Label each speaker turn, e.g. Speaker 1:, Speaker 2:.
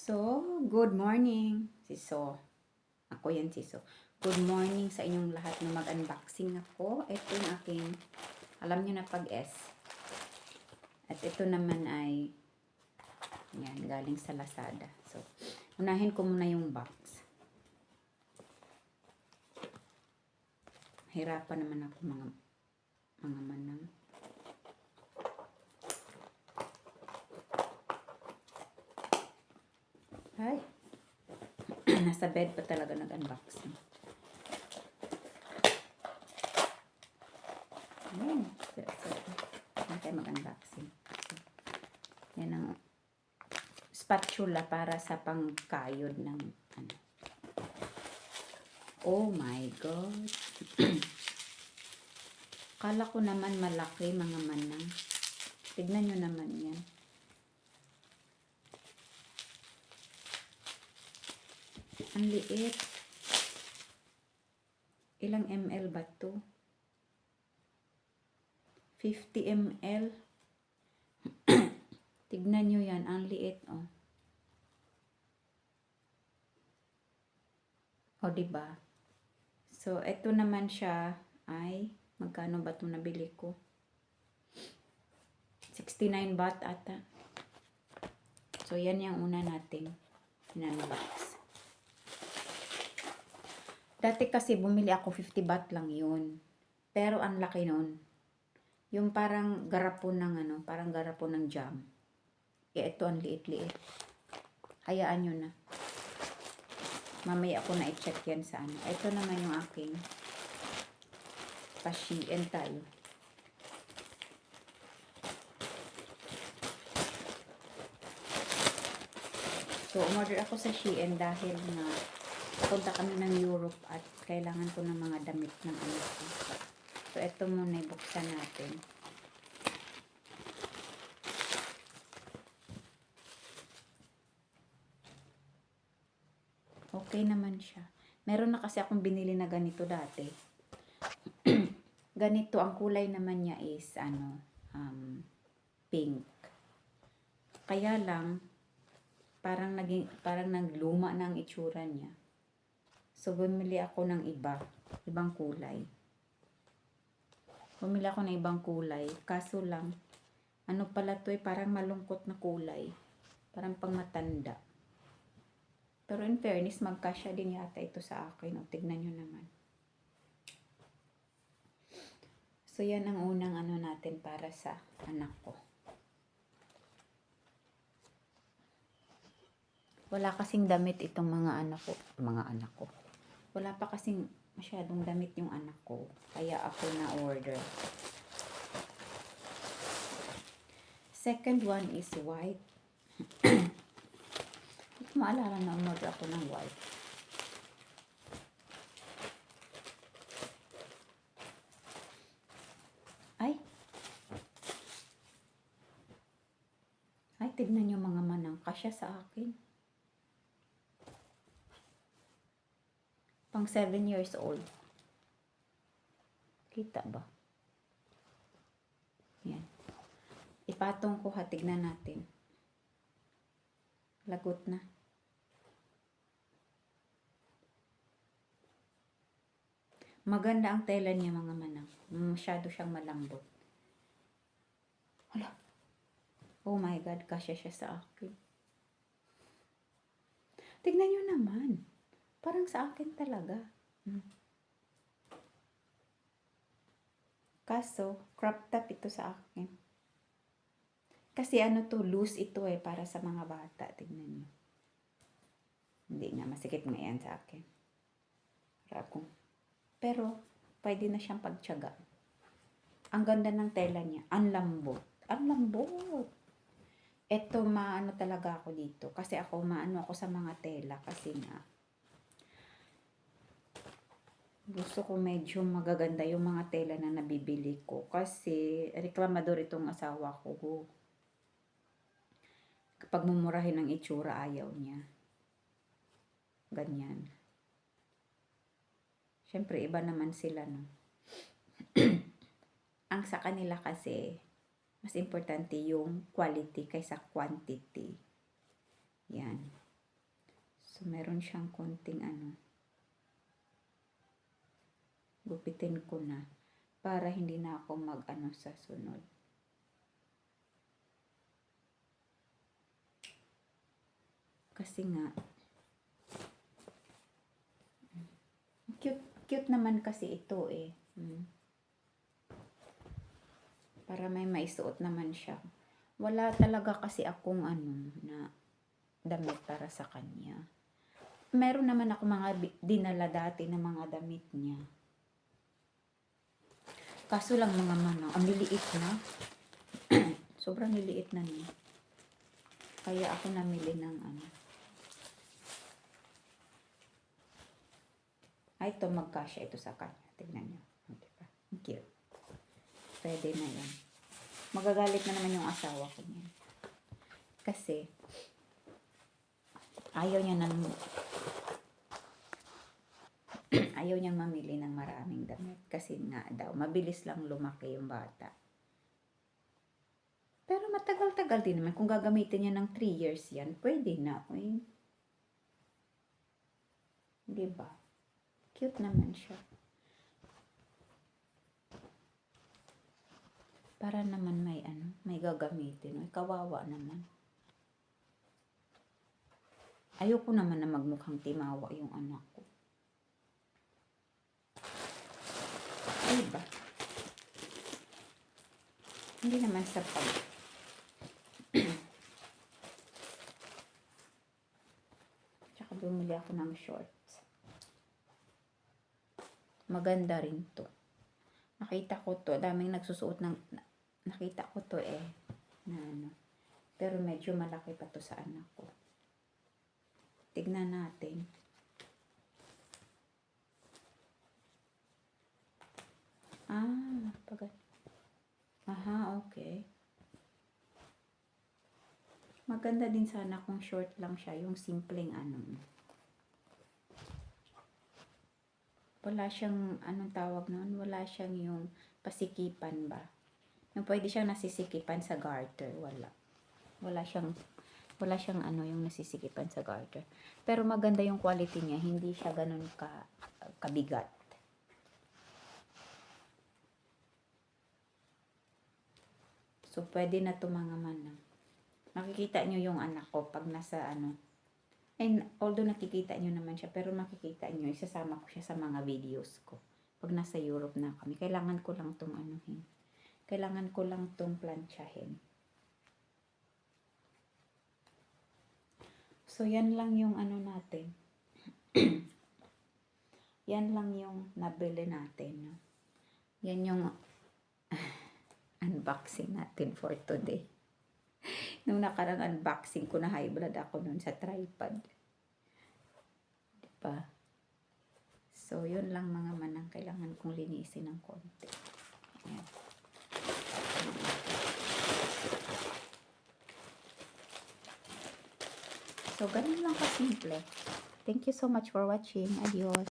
Speaker 1: Good morning, Siso. Ako yan, Siso. Good morning sa inyong lahat na mag-unboxing ako. Ito yung aking, alam nyo na pag-S. At ito naman ay, yan, galing sa Lazada. So, unahin ko muna yung box. Hirapan naman ako mga manang. Ay, nasa bed pa talaga nag-unboxing. Ayan. Saan tayo mag-unboxing? Yan ang spatula para sa pangkayod ng ano. Oh my God. Kala ko naman malaki mga manang. Tignan nyo naman yan. Ang liit. Ilang ml ba to? 50 ml. Tignan nyo yan. Ang liit, oh. O, diba? So, ito naman siya ay, magkano ba itong nabili ko? 69 baht ata. So, yan yung una nating in-unbox. Dati kasi bumili ako 50 baht lang yun. Pero ang laki nun. Yung parang garapon ng ano, parang garapon ng jam. Ito ang liit-liit. Hayaan nyo na. Mamaya ako na i-check yan sa ano. Ito naman yung aking pa-Shein tayo. So, umorder ako sa Shein dahil na punta kami ng Europe at kailangan ko ng mga damit ng anak ko. So, ito muna ibuksan natin. Okay naman siya. Meron na kasi akong binili na ganito dati. Ganito, ang kulay naman niya is, pink. Kaya lang, parang nagluma na ang itsura niya. So, bumili ako ng ibang kulay. Bumili ako ng ibang kulay. Kaso lang, ano pala to parang malungkot na kulay. Parang pang matanda. Pero in fairness, magkasya din yata ito sa akin. O, tignan nyo naman. So, yan ang unang ano natin para sa anak ko. Wala kasing damit itong mga anak ko. Wala pa kasing masyadong damit yung anak ko. Kaya ako na-order. Second one is white. Hindi ko maalala na umorder ako ng white. Ay, tignan nyo mga manang. Kasya sa akin. Pang 7 years old. Kita ba? Yan. Ipatong ko ha. Tignan natin. Lagot na. Maganda ang tela niya mga manang. Masyado siyang malambot. Hala. Oh my God. Kasya siya sa akin. Tignan nyo naman. Parang sa akin talaga. Kaso, crop top ito sa akin. Kasi ano to, loose ito para sa mga bata. Tignan nyo. Hindi nga, masikip nga yan sa akin. Pero, pwede na siyang pagtiyaga. Ang ganda ng tela niya. Ang lambot. Ang lambot. Ito, maano talaga ako dito. Kasi maano ako sa mga tela. Kasi nga, gusto ko medyo magaganda yung mga tela na nabibili ko. Kasi, reklamador itong asawa ko. Kapag mumurahin ng itsura, ayaw niya. Ganyan. Siyempre, iba naman sila, no? Ang sa kanila kasi, mas importante yung quality kaysa quantity. Yan. So, meron siyang konting gupitin ko na para hindi na ako mag-ano sa sunod. Kasi nga, cute naman kasi ito eh. Para may maisuot naman siya. Wala talaga kasi akong na damit para sa kanya. Meron naman ako mga dinala dati na mga damit niya. Kaso lang mga manang, ang liliit na. Sobrang liliit na niya. Kaya ako namili ng Ay, ito magkasya ito sa kanya. Tignan niyo. Diba? Cute. Pwede na yan. Magagalit na naman yung asawa ko niyan. Kasi, ayaw niyang mamili ng maraming damit. Kasi nga daw, mabilis lang lumaki yung bata. Pero matagal-tagal din naman. Kung gagamitin niya ng 3 years yan, pwede na. Diba? Cute naman siya. Para naman may gagamitin. Kawawa naman. Ayoko naman na magmukhang timawa yung anak ko. Diba? Hindi naman sa Tsaka bumili ako ng shorts. Maganda rin to. Nakita ko to. Daming nagsusuot ng... Nakita ko to Pero medyo malaki pa to sa anak ko. Tignan natin. Aha, okay. Maganda din sana kung short lang siya. Yung simpleng Wala siyang, anong tawag nun? Wala siyang yung pasikipan ba? Yung pwede siyang nasisikipan sa garter. Wala siyang yung nasisikipan sa garter. Pero maganda yung quality niya. Hindi siya ganun kabigat. So, pwede na to mga manang. Makikita nyo yung anak ko pag nasa And although nakikita nyo naman siya, pero makikita nyo, isasama ko siya sa mga videos ko. Pag nasa Europe na kami, kailangan ko lang tong Kailangan ko lang tong plansyahin. So, yan lang yung natin. Yan lang yung nabili natin. No? Yan yung unboxing natin for today. Nung nakarang unboxing ko na high blood ako nun sa tripod. Diba? So, yun lang mga manang kailangan kong linisin ng konti. Ayan. So, ganun lang kasimple. Thank you so much for watching. Adios.